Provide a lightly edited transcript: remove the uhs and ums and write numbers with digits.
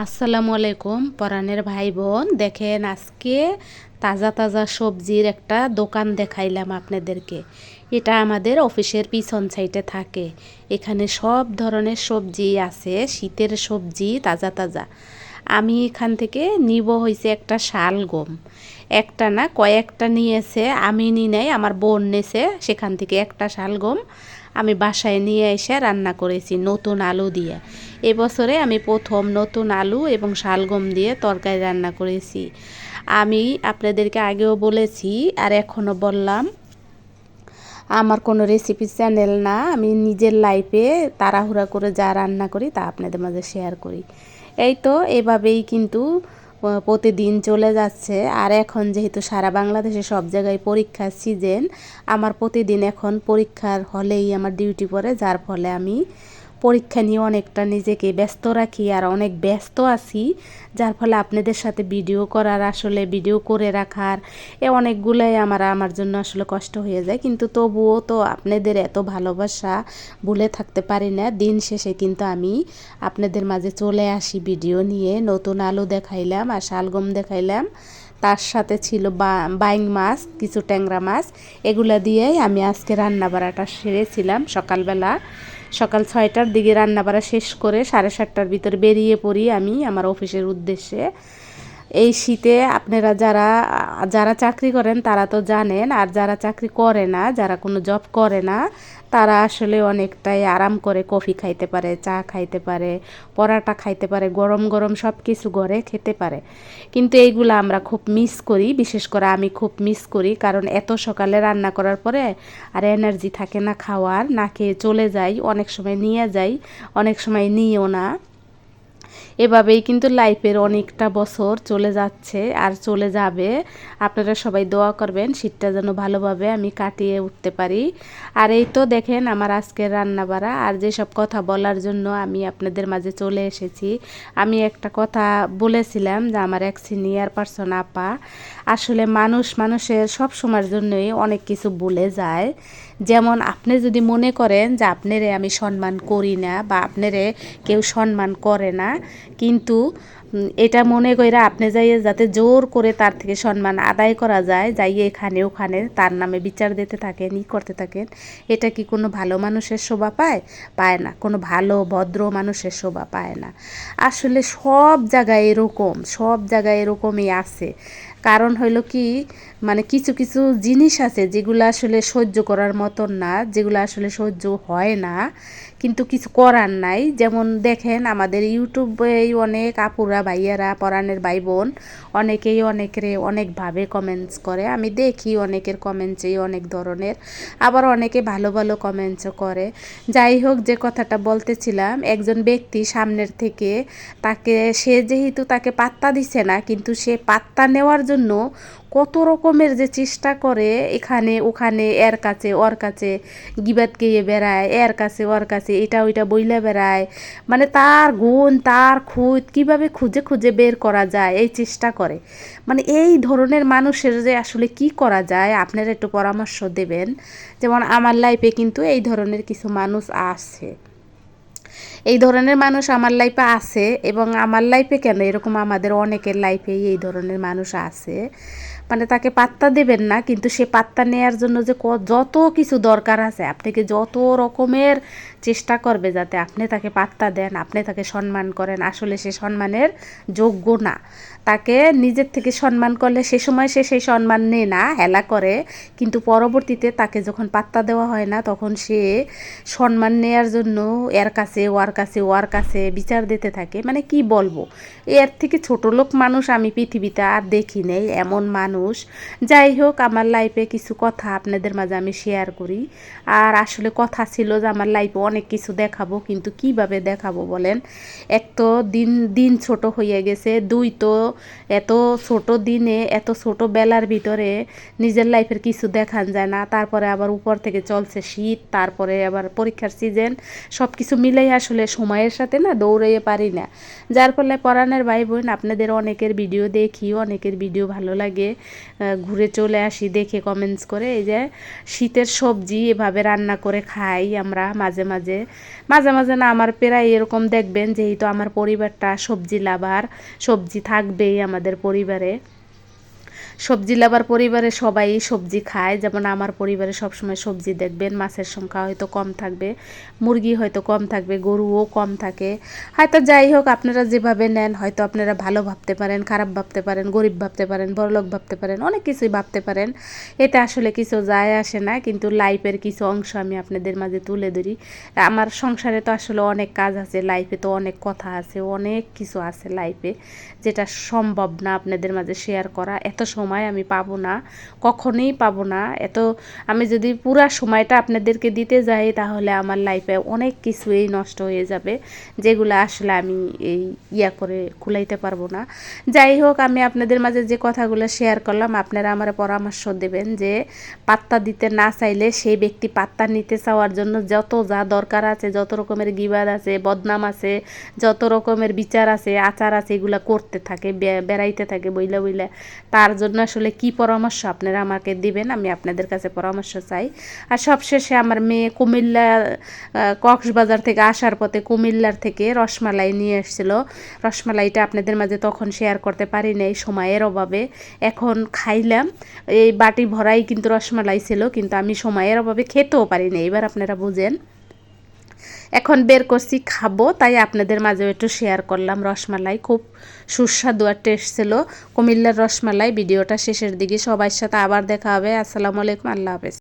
আসসালামু আলাইকুম পরাণের ভাই বোন। দেখেন আজকে তাজা তাজা সবজির একটা দোকান দেখাইলাম আপনাদেরকে। এটা আমাদের অফিসের পিছন সাইডে থাকে। এখানে সব ধরনের সবজি আছে, শীতের সবজি তাজা তাজা। আমি এখান থেকে নিব হয়েছে একটা শালগম, একটা না কয়েকটা নিয়েছে, আমি নি নাই, আমার বোন নেছে। সেখান থেকে একটা শালগম আমি বাসায় নিয়ে এসে রান্না করেছি নতুন আলু দিয়ে। এবছরে আমি প্রথম নতুন আলু এবং শালগম দিয়ে তরকারি রান্না করেছি। আমি আপনাদেরকে আগেও বলেছি আর এখনও বললাম, আমার কোনো রেসিপি চ্যানেল না, আমি নিজের লাইফে তাড়াহুড়া করে যা রান্না করি তা আপনাদের মাঝে শেয়ার করি। এই তো এভাবেই কিন্তু প্রতিদিন চলে যাচ্ছে। আর এখন যেহেতু সারা বাংলাদেশে সব জায়গায় পরীক্ষার সিজন, আমার প্রতিদিন এখন পরীক্ষার হলেই আমার ডিউটি পড়ে, যার ফলে আমি পরীক্ষা নিয়ে অনেকটা নিজেকে ব্যস্ত রাখি আর অনেক ব্যস্ত আছি, যার ফলে আপনাদের সাথে ভিডিও করার, আসলে ভিডিও করে রাখার অনেকগুলোই আমার জন্য আসলে কষ্ট হয়ে যায়। কিন্তু তবুও তো আপনাদের এত ভালোবাসা ভুলে থাকতে পারি না। দিন শেষে কিন্তু আমি আপনাদের মাঝে চলে আসি ভিডিও নিয়ে। নতুন আলু দেখাইলাম আর শালগম দেখাইলাম, তার সাথে ছিল বাইং মাছ, কিছু ট্যাংরা মাছ। এগুলা দিয়েই আমি আজকে রান্না বাড়াটা সেরেছিলাম। সকাল 6টার দিকে রান্না বাড়া শেষ করে 7:30টার ভিতরে বেরিয়ে পড়ি আমি আমার অফিসের উদ্দেশ্যে। এই শীতে আপনারা যারা যারা চাকরি করেন তারা তো জানেন, আর যারা চাকরি করে না, যারা কোনো জব করে না, তারা আসলে অনেকটাই আরাম করে কফি খাইতে পারে, চা খাইতে পারে, পরাটা খাইতে পারে, গরম গরম সব কিছু ঘরে খেতে পারে। কিন্তু এইগুলো আমরা খুব মিস করি, বিশেষ করে আমি খুব মিস করি, কারণ এত সকালে রান্না করার পরে আর এনার্জি থাকে না খাওয়ার, না খেয়ে চলে যাই, অনেক সময় নিয়ে যাই, অনেক সময় নিয়েও না। এভাবেই কিন্তু লাইফের অনেকটা বছর চলে যাচ্ছে আর চলে যাবে। আপনারা সবাই দোয়া করবেন শীতটা যেন ভালোভাবে আমি কাটিয়ে উঠতে পারি। আর এই তো দেখেন আমার আজকের রান্না বাড়া আর যেসব কথা বলার জন্য আমি আপনাদের মাঝে চলে এসেছি। আমি একটা কথা বলেছিলাম যে আমার এক সিনিয়র পার্সন আপা, আসলে মানুষের সব সময়ের জন্যই অনেক কিছু ভুলে যায়। যেমন আপনি যদি মনে করেন যে আপনারে আমি সম্মান করি না বা আপনারে কেউ সম্মান করে না, কিন্তু এটা মনে কইরা আপনি যাইয়ে যাতে জোর করে তার থেকে সম্মান আদায় করা যায়, যাইয়ে এখানে ওখানে তার নামে বিচার দিতে থাকেন, করতে থাকেন, এটা কি কোনো ভালো মানুষের শোভা পায়? পায় না। কোনো ভালো ভদ্র মানুষের শোভা পায় না। আসলে সব জায়গায় এরকমই আছে। কারণ হইল কি, মানে কিছু কিছু জিনিস আছে যেগুলো আসলে সহ্য করার মতন না, যেগুলো আসলে সহ্য হয় না, কিন্তু কিছু করার নাই। যেমন দেখেন আমাদের ইউটিউবেই অনেক আপুরা ভাইয়ারা, পরাণের ভাই বোন, অনেকেই অনেকের অনেকভাবে কমেন্টস করে। আমি দেখি অনেকের কমেন্টসেই অনেক ধরনের, আবার অনেকে ভালো ভালো কমেন্টসও করে। যাই হোক, যে কথাটা বলতেছিলাম, একজন ব্যক্তি সামনের থেকে সে যেহেতু তাকে পাত্তা দিছে না, কিন্তু সে পাত্তা নেওয়ার জন্য কত রকমের যে চেষ্টা করে, এখানে ওখানে, এর কাছে ওর কাছে গিবাত গিয়ে বেড়ায়, এর কাছে ওর কাছে এটা ওইটা বইলে বেড়ায়, মানে তার গুণ তার খুঁত কীভাবে খুঁজে খুঁজে বের করা যায় এই চেষ্টা করে। মানে এই ধরনের মানুষের যে আসলে কি করা যায়, আপনারা একটু পরামর্শ দেবেন। যেমন আমার লাইফে কিন্তু এই ধরনের কিছু মানুষ আছে, এই ধরনের মানুষ আমার লাইফে আছে, এবং আমার লাইফে কেন, এরকম আমাদের অনেকের লাইফেই এই ধরনের মানুষ আছে। মানে তাকে পাত্তা দেবেন না, কিন্তু সে পাত্তা নেওয়ার জন্য যে যত কিছু দরকার আছে, আপনাকে যত রকমের চেষ্টা করবে যাতে আপনি তাকে পাত্তা দেন, আপনি তাকে সম্মান করেন। আসলে সে সম্মানের যোগ্য না। তাকে নিজের থেকে সম্মান করলে সে সময় সে সেই সম্মান নেয় না, হেলা করে, কিন্তু পরবর্তীতে তাকে যখন পাত্তা দেওয়া হয় না, তখন সে সম্মান নেয়ার জন্য এর কাছে ওর কাছে বিচার দিতে থাকে। মানে কি বলবো, এর থেকে ছোট লোক মানুষ আমি পৃথিবীতে আর দেখি নেই, এমন মানুষ। যাই হোক, আমার লাইফে কিছু কথা আপনাদের মাঝে আমি শেয়ার করি। আর আসলে কথা ছিল যে আমার লাইফে অনেক কিছু দেখাবো, কিন্তু কিভাবে দেখাবো বলেন? এক তো দিন দিন ছোট হয়ে গেছে, দুই তো এত ছোট দিনে, এত ছোট বেলার ভিতরে নিজের লাইফের কিছু দেখান যায় না। তারপরে আবার উপর থেকে চলছে শীত, তারপরে আবার পরীক্ষার সিজন, সব কিছু মিলেই আসলে সময়ের সাথে না দৌড়াইয়ে পারি না। যার ফলে পরাণের ভাই বোন, আপনাদের অনেকের ভিডিও দেখি, অনেকের ভিডিও ভালো লাগে, ঘুরে চলে আসি দেখে কমেন্টস করে। এই যে শীতের সবজি এভাবে রান্না করে খাই আমরা মাঝে মাঝে মাঝে না, আমার প্রায় এরকম দেখবেন, যেহেতু আমার পরিবারটা সবজি লাভার, সবজি থাকবেই আমাদের পরিবারে। সবজি লাভার পরিবারে সবাই সবজি খায়, যেমন আমার পরিবারে সবসময় সবজি দেখবেন। মাছের সংখ্যা হয়তো কম থাকবে, মুরগি হয়তো কম থাকবে, গরুও কম থাকে হয়তো। যাই হোক, আপনারা যেভাবে নেন, হয়তো আপনারা ভালো ভাবতে পারেন, খারাপ ভাবতে পারেন, গরিব ভাবতে পারেন, বড়লোক ভাবতে পারেন, অনেক কিছুই ভাবতে পারেন। এতে আসলে কিছু যায় আসে না, কিন্তু লাইফের কিছু অংশ আমি আপনাদের মাঝে তুলে ধরি। আমার সংসারে তো আসলে অনেক কাজ আছে, লাইফে তো অনেক কথা আছে, অনেক কিছু আছে লাইফে, যেটা সম্ভব না আপনাদের মাঝে শেয়ার করা। এত সময় আমি পাবো না, কখনোই পাবো না। আমি যদি পুরা সময়টা আপনাদেরকে দিতে যাই, তাহলে আমার লাইফে অনেক কিছুই নষ্ট হয়ে যাবে, যেগুলো আসলে আমি এই করে কুলাইতে পারবো না। যাই হোক, আমি আপনাদের মাঝে যে কথাগুলো শেয়ার করলাম, আপনারা আমার পরামর্শ দেবেন যে পাত্তা দিতে না চাইলে সেই ব্যক্তি পাত্তা নিতে চাওয়ার জন্য যত যা দরকার আছে, যত রকমের গিবাদ আছে, বদনাম আছে, যত রকমের বিচার আছে, আচার আছে, এগুলো করতে থাকে, বেড়াইতে থাকে বইলা বইলা। তার জন্য আসলে কি পরামর্শ আপনারা আমাকে দিবেন, আমি আপনাদের কাছে পরামর্শ চাই। আর সবশেষে আমার মেয়ে কুমিল্লা কক্সবাজার থেকে আসার পথে কুমিল্লার থেকে রসমালাই নিয়ে এসেছিলো। রসমালাইটা আপনাদের মাঝে তখন শেয়ার করতে পারি নাই সময়ের অভাবে। এখন খাইলাম, এই বাটি ভরাই কিন্তু রসমালাই ছিল, কিন্তু আমি সময়ের অভাবে খেতেও পারি না। এবার আপনারা বুঝেন। এখন বের করছি, খাবো, তাই আপনাদের মাঝেও একটু শেয়ার করলাম। রসমালাই খুব সুস্বাদু আর টেস্ট ছিল কুমিল্লার রসমালাই। ভিডিওটা শেষের দিকে, সবার সাথে আবার দেখা হবে। আসসালামু আলাইকুম, আল্লাহ হাফেজ।